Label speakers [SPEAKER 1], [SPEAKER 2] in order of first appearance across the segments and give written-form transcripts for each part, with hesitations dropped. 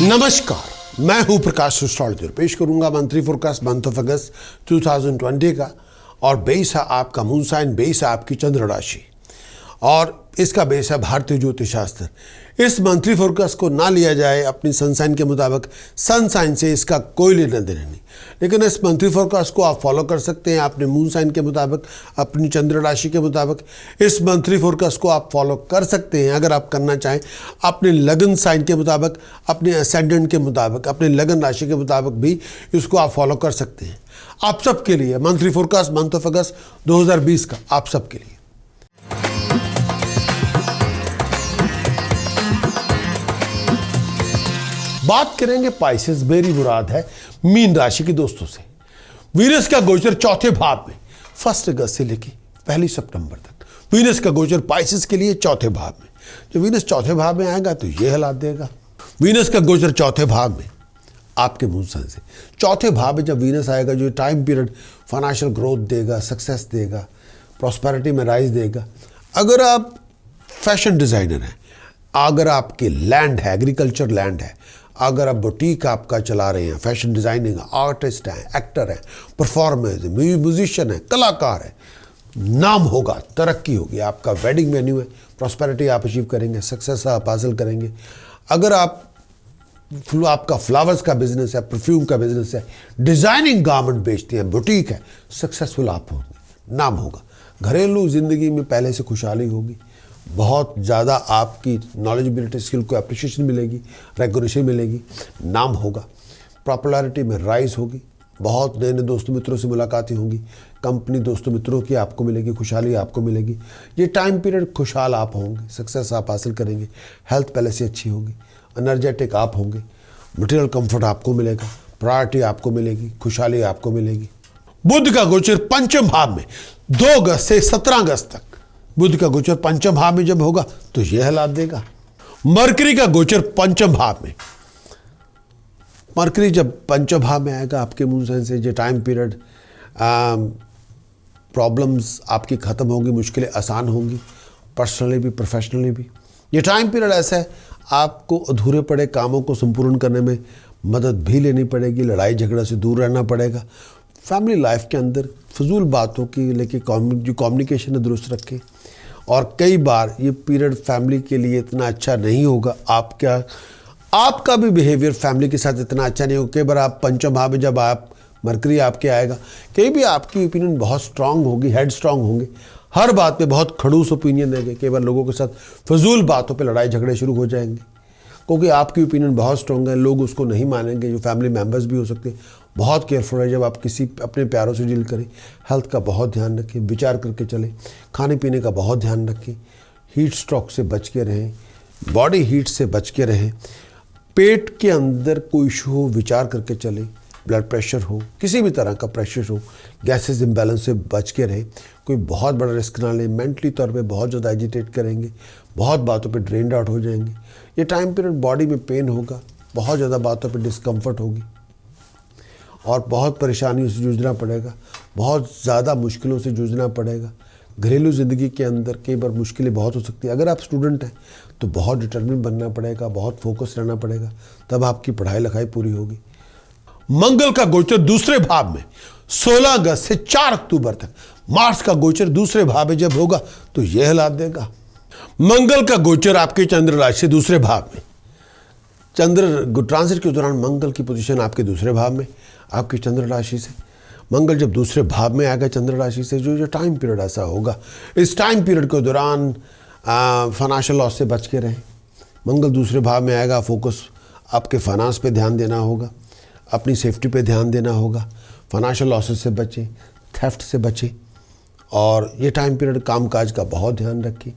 [SPEAKER 1] नमस्कार, मैं हूं प्रकाश एस्ट्रोलॉजर। पेश करूंगा मंथली फोरकास्ट मंथ ऑफ अगस्त 2020 का। और बेस है आपका मून साइन, बेस है आपकी चंद्र राशि और इसका बेस है भारतीय ज्योतिष शास्त्र। इस मंथली फोरकास्ट को ना लिया जाए अपनी सनसाइन के मुताबिक, सनसाइन से इसका कोई लेना देना नहीं। लेकिन इस मंथली फोरकास्ट को आप फॉलो कर सकते हैं अपने मून साइन के मुताबिक, अपनी चंद्र राशि के मुताबिक। इस मंथली फोरकास्ट को आप फॉलो कर सकते हैं अगर आप करना चाहें अपने लगन साइन के मुताबिक, अपने असेंडेंट के मुताबिक, अपने लगन राशि के मुताबिक भी इसको आप फॉलो कर सकते हैं। आप सबके लिए मंथली फोरकास्ट मंथ ऑफ अगस्त 2020 का आप सबके लिए। बात करेंगे पाइसेस, मेरी मुराद है मीन राशि के दोस्तों से। वीनस का गोचर चौथे भाव में 1 अगस्त से लेकर 1 सितंबर तक वीनस का गोचर पाइसेस के लिए चौथे भाव में। जब वीनस चौथे भाव में आएगा तो ये हालात देगा। वीनस का गोचर चौथे भाव में आपके मून साइन से, चौथे भाव में जब वीनस आएगा, जो टाइम पीरियड फाइनेंशियल ग्रोथ देगा, सक्सेस देगा, प्रॉस्पेरिटी में राइज देगा। अगर आप फैशन डिजाइनर हैं, अगर आपके लैंड है, एग्रीकल्चर लैंड है, अगर आप बुटीक आपका चला रहे हैं, फैशन डिजाइनिंग, आर्टिस्ट हैं, एक्टर हैं, परफॉर्मर्स हैं, म्यूजिशियन हैं, कलाकार हैं, नाम होगा, तरक्की होगी। आपका वेडिंग मेन्यू है, प्रॉस्पेरिटी आप अचीव करेंगे, सक्सेस आप हासिल करेंगे। अगर आपका फ्लावर्स का बिजनेस है, परफ्यूम का बिजनेस है, डिजाइनिंग गारमेंट बेचते हैं, बुटीक है, सक्सेसफुल आप होंगे, नाम होगा। घरेलू जिंदगी में पहले से खुशहाली होगी, बहुत ज़्यादा आपकी नॉलेजबिलिटी स्किल को अप्रिशिएशन मिलेगी, रेकग्निशन मिलेगी, नाम होगा। पॉपुलैरिटी में राइज होगी, बहुत नए नए दोस्तों मित्रों से मुलाकातें होंगी, कंपनी दोस्तों मित्रों की आपको मिलेगी, खुशहाली आपको मिलेगी। ये टाइम पीरियड खुशहाल आप होंगे, सक्सेस आप हासिल करेंगे, हेल्थ पहले से अच्छी होगी, एनर्जेटिक आप होंगे, मटेरियल कंफर्ट आपको मिलेगा, प्रायोरिटी आपको मिलेगी, खुशहाली आपको मिलेगी। बुध का गोचर पंचम भाव में 2 अगस्त से 17 अगस्त तक, बुध का गोचर पंचम भाव में जब होगा तो यह हालात देगा। मरकरी का गोचर पंचम भाव में, मरकरी जब पंचम भाव में आएगा आपके मून साइन से, जो टाइम पीरियड प्रॉब्लम्स आपकी खत्म होंगी, मुश्किलें आसान होंगी, पर्सनली भी प्रोफेशनली भी। ये टाइम पीरियड ऐसा है आपको अधूरे पड़े कामों को संपूर्ण करने में मदद भी लेनी पड़ेगी, लड़ाई झगड़ा से दूर रहना पड़ेगा। फैमिली लाइफ के अंदर फजूल बातों की लेके जो कम्युनिकेशन है दुरुस्त रखें। और कई बार ये पीरियड फैमिली के लिए इतना अच्छा नहीं होगा, आपका भी बिहेवियर फैमिली के साथ इतना अच्छा नहीं होगा। कई बार आप पंचम भाव में जब आप मरकरी आपके आएगा, कई भी आपकी ओपिनियन बहुत स्ट्रांग होगी, हेड स्ट्रांग होंगे, हर बात पे बहुत खड़ूस ओपिनियन देंगे। कई बार लोगों के साथ फजूल बातों पे लड़ाई झगड़े शुरू हो जाएंगे क्योंकि आपकी ओपिनियन बहुत स्ट्रांग है, लोग उसको नहीं मानेंगे, जो फैमिली मेम्बर्स भी हो सकते हैं। बहुत केयरफुल है जब आप किसी अपने प्यारों से डील करें। हेल्थ का बहुत ध्यान रखें, विचार करके चलें, खाने पीने का बहुत ध्यान रखें, हीट स्ट्रोक से बच के रहें, बॉडी हीट से बच के रहें। पेट के अंदर कोई इशू हो विचार करके चलें, ब्लड प्रेशर हो, किसी भी तरह का प्रेशर हो, गैसेस इम्बैलेंस से बच के रहें। कोई बहुत बड़ा रिस्क ना लें, मेंटली तौर पे बहुत ज़्यादा एजिटेट करेंगे, बहुत बातों पे ड्रेन्ड आउट हो जाएंगे। ये टाइम पीरियड बॉडी में पेन होगा, बहुत ज़्यादा बातों पे डिस्कम्फर्ट होगी और बहुत परेशानियों से जूझना पड़ेगा, बहुत ज़्यादा मुश्किलों से जूझना पड़ेगा। घरेलू ज़िंदगी के अंदर कई बार मुश्किलें बहुत हो सकती है। अगर आप स्टूडेंट हैं तो बहुत डिटर्मिन बनना पड़ेगा, बहुत फोकस रहना पड़ेगा, तब आपकी पढ़ाई लिखाई पूरी होगी। मंगल का गोचर दूसरे भाव में 16 अगस्त से 4 अक्टूबर तक, मार्स का गोचर दूसरे भाव में जब होगा तो यह हालात देगा। मंगल का गोचर आपके चंद्र राशि से दूसरे भाव में, चंद्र ट्रांजिट के दौरान मंगल की पोजीशन आपके दूसरे भाव में, आपकी चंद्र राशि से। मंगल जब दूसरे भाव में आएगा चंद्र राशि से, जो टाइम पीरियड ऐसा होगा, इस टाइम पीरियड के दौरान फाइनेंशियल लॉस से बच के रहें। मंगल दूसरे भाव में आएगा, फोकस आपके फाइनेंस पे ध्यान देना होगा, अपनी सेफ्टी पे ध्यान देना होगा, फाइनेंशियल लॉसेस से बचें, थेफ्ट से बचें। और ये टाइम पीरियड कामकाज का बहुत ध्यान रखें,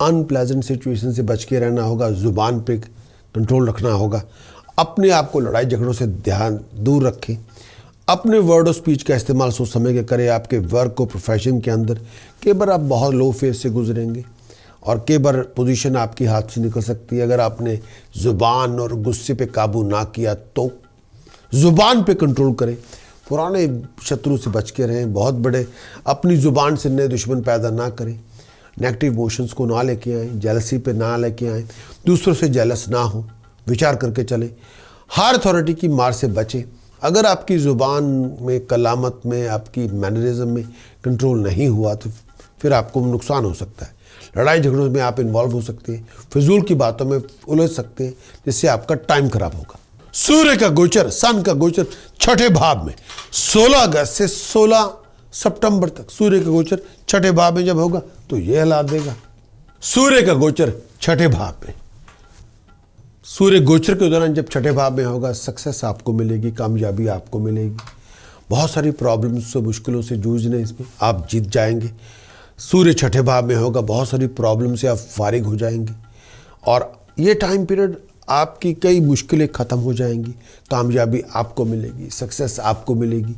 [SPEAKER 1] अनप्लेजेंट सिचुएशन से बच के रहना होगा, ज़ुबान पे कंट्रोल रखना होगा, अपने आप को लड़ाई झगड़ों से ध्यान दूर रखें, अपने वर्ड और स्पीच का इस्तेमाल सोच समझ के करें। आपके वर्क को प्रोफेशन के अंदर कई बार आप बहुत लो फेज से गुजरेंगे और कई बार पोजीशन आपकी हाथ से निकल सकती है। अगर आपने ज़ुबान और गुस्से पे काबू ना किया तो ज़ुबान पे कंट्रोल करें, पुराने शत्रु से बच के रहें, बहुत बड़े अपनी ज़ुबान से नए दुश्मन पैदा ना करें, नेगेटिव इमोशंस को ना लेके आएँ, जेलसी पे ना लेके आएँ, दूसरों से जेलस ना हो, विचार करके चलें। हायर अथॉरिटी की मार से बचें। अगर आपकी ज़ुबान में, कलामत में, आपकी मैनरिज्म में कंट्रोल नहीं हुआ तो फिर आपको नुकसान हो सकता है। लड़ाई झगड़ों में आप इन्वॉल्व हो सकते हैं, फिजूल की बातों में उलझ सकते हैं, जिससे आपका टाइम खराब होगा। सूर्य का गोचर, सन का गोचर छठे भाव में 16 अगस्त से 16 सितंबर तक सूर्य का गोचर छठे भाव में जब होगा तो यह हालात देगा। सूर्य का गोचर छठे भाव में, सूर्य गोचर के दौरान जब छठे भाव में होगा, सक्सेस आपको मिलेगी, कामयाबी आपको मिलेगी। बहुत सारी प्रॉब्लम्स से, मुश्किलों से जूझने इसमें आप जीत जाएंगे। सूर्य छठे भाव में होगा, बहुत सारी प्रॉब्लम से आप फारिग हो जाएंगे और ये टाइम पीरियड आपकी कई मुश्किलें ख़त्म हो जाएंगी, कामयाबी आपको मिलेगी, सक्सेस आपको मिलेगी,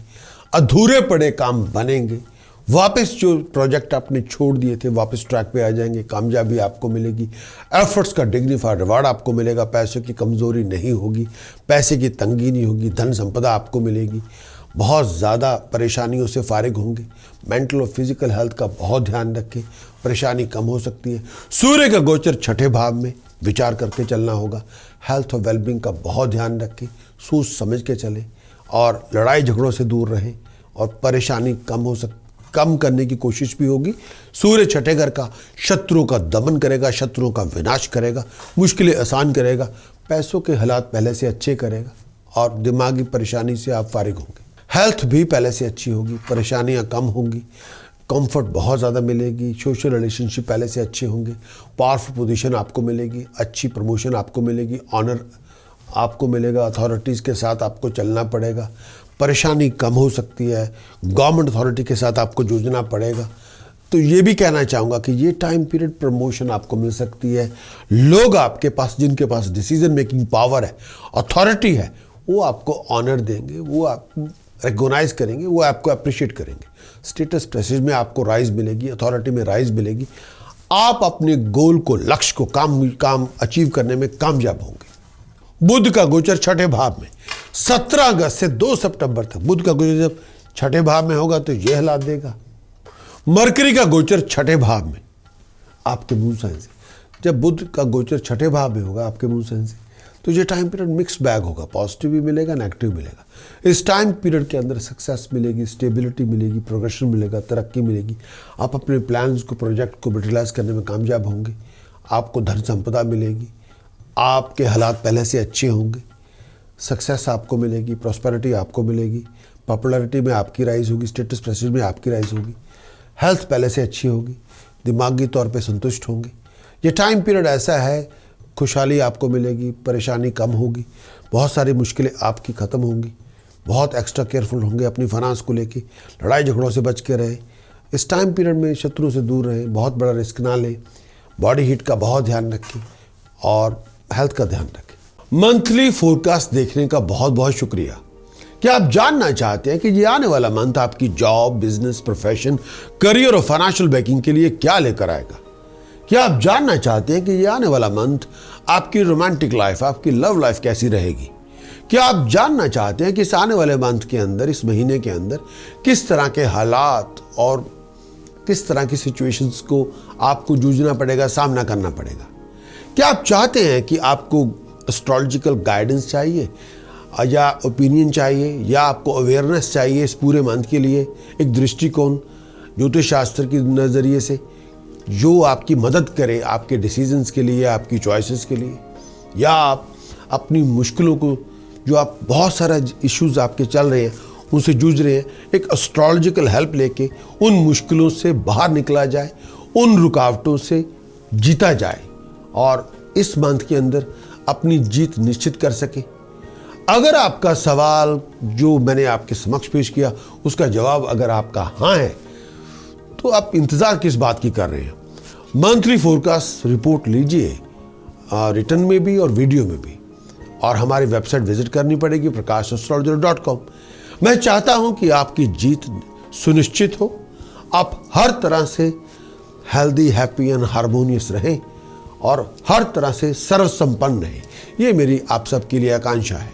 [SPEAKER 1] अधूरे पड़े काम बनेंगे, वापस जो प्रोजेक्ट आपने छोड़ दिए थे वापस ट्रैक पे आ जाएंगे, कामयाबी आपको मिलेगी, एफर्ट्स का डिग्निफाइड रिवार्ड आपको मिलेगा, पैसों की कमज़ोरी नहीं होगी, पैसे की तंगी नहीं होगी, धन संपदा आपको मिलेगी, बहुत ज़्यादा परेशानियों से फारिग होंगे। मेंटल और फिजिकल हेल्थ का बहुत ध्यान रखें, परेशानी कम हो सकती है। सूर्य का गोचर छठे भाव में, विचार करके चलना होगा। हेल्थ और वेलबींग का बहुत ध्यान रखें, सोच समझ के चलें और लड़ाई झगड़ों से दूर रहें और परेशानी कम करने की कोशिश भी होगी। सूर्य छठे घर का शत्रुओं का दमन करेगा, शत्रुओं का विनाश करेगा, मुश्किलें आसान करेगा, पैसों के हालात पहले से अच्छे करेगा और दिमागी परेशानी से आप फारिग होंगे। हेल्थ भी पहले से अच्छी होगी, परेशानियां कम होंगी, कंफर्ट बहुत ज़्यादा मिलेगी, सोशल रिलेशनशिप पहले से अच्छे होंगे, पावरफुल पोजीशन आपको मिलेगी, अच्छी प्रमोशन आपको मिलेगी, ऑनर आपको मिलेगा, अथॉरिटीज़ के साथ आपको चलना पड़ेगा, परेशानी कम हो सकती है, गवर्नमेंट अथॉरिटी के साथ आपको जूझना पड़ेगा। तो ये भी कहना चाहूँगा कि ये टाइम पीरियड प्रमोशन आपको मिल सकती है। लोग आपके पास, जिनके पास डिसीजन मेकिंग पावर है, अथॉरिटी है, वो आपको ऑनर देंगे, वो आपको रिकॉग्नाइज करेंगे, वो आपको अप्रिशिएट करेंगे। स्टेटस प्रेस्टीज में आपको राइज मिलेगी, अथॉरिटी में राइज मिलेगी। आप अपने गोल को, लक्ष्य को, काम अचीव करने में कामयाब होंगे। बुध का गोचर छठे भाव में 17 अगस्त से 2 सितंबर तक, बुध का गोचर जब छठे भाव में होगा तो यह हालात देगा। मरकरी का गोचर छठे भाव में आपके मून साइन से, जब बुध का गोचर छठे भाव में होगा आपके मून साइन से, तो ये टाइम पीरियड मिक्स बैग होगा, पॉजिटिव भी मिलेगा, नेगेटिव मिलेगा। इस टाइम पीरियड के अंदर सक्सेस मिलेगी, स्टेबिलिटी मिलेगी, प्रोग्रेशन मिलेगा, तरक्की मिलेगी। आप अपने प्लान्स को, प्रोजेक्ट को ब्रिटलाइज करने में कामयाब होंगे। आपको धन संपदा मिलेगी, आपके हालात पहले से अच्छे होंगे, सक्सेस आपको मिलेगी, प्रॉस्पेरिटी आपको मिलेगी, पॉपुलैरिटी में आपकी राइज होगी, स्टेटस प्रेस्टीज में आपकी राइज होगी, हेल्थ पहले से अच्छी होगी, दिमागी तौर पे संतुष्ट होंगे। ये टाइम पीरियड ऐसा है, खुशहाली आपको मिलेगी, परेशानी कम होगी, बहुत सारी मुश्किलें आपकी ख़त्म होंगी, बहुत एक्स्ट्रा केयरफुल होंगे अपनी फाइनेंस को लेके, लड़ाई झगड़ों से बच के रहें। इस टाइम पीरियड में शत्रु से दूर रहें, बहुत बड़ा रिस्क ना लें, बॉडी हीट का बहुत ध्यान रखें और हेल्थ का ध्यान रखें। मंथली फोरकास्ट देखने का बहुत बहुत शुक्रिया। क्या आप जानना चाहते हैं कि ये आने वाला मंथ आपकी जॉब, बिजनेस, प्रोफेशन, करियर और फाइनेंशियल बैकिंग के लिए क्या लेकर आएगा? क्या आप जानना चाहते हैं कि ये आने वाला मंथ आपकी रोमांटिक लाइफ, आपकी लव लाइफ कैसी रहेगी? क्या आप जानना चाहते हैं कि इस आने वाले मंथ के अंदर, इस महीने के अंदर किस तरह के हालात और किस तरह की सिचुएशंस को आपको जूझना पड़ेगा, सामना करना पड़ेगा? क्या आप चाहते हैं कि आपको एस्ट्रोलॉजिकल गाइडेंस चाहिए या ओपिनियन चाहिए या आपको अवेयरनेस चाहिए इस पूरे मंथ के लिए, एक दृष्टिकोण ज्योतिष शास्त्र के नज़रिए से जो आपकी मदद करे आपके डिसीजंस के लिए, आपकी चॉइसेस के लिए, या आप अपनी मुश्किलों को, जो आप बहुत सारा इश्यूज आपके चल रहे हैं, उनसे जूझ रहे हैं, एक एस्ट्रोलॉजिकल हेल्प लेके उन मुश्किलों से बाहर निकला जाए, उन रुकावटों से जीता जाए और इस मंथ के अंदर अपनी जीत निश्चित कर सके। अगर आपका सवाल जो मैंने आपके समक्ष पेश किया उसका जवाब अगर आपका हाँ है, तो आप इंतज़ार किस बात की कर रहे हैं? मंथली फोरकास्ट रिपोर्ट लीजिए, रिटर्न में भी और वीडियो में भी, और हमारी वेबसाइट विजिट करनी पड़ेगी prakashastrologer.com। मैं चाहता हूं कि आपकी जीत सुनिश्चित हो, आप हर तरह से हेल्दी, हैप्पी एंड हार्मोनियस रहें और हर तरह से सर्वसंपन्न रहें। ये मेरी आप सबके लिए आकांक्षा है।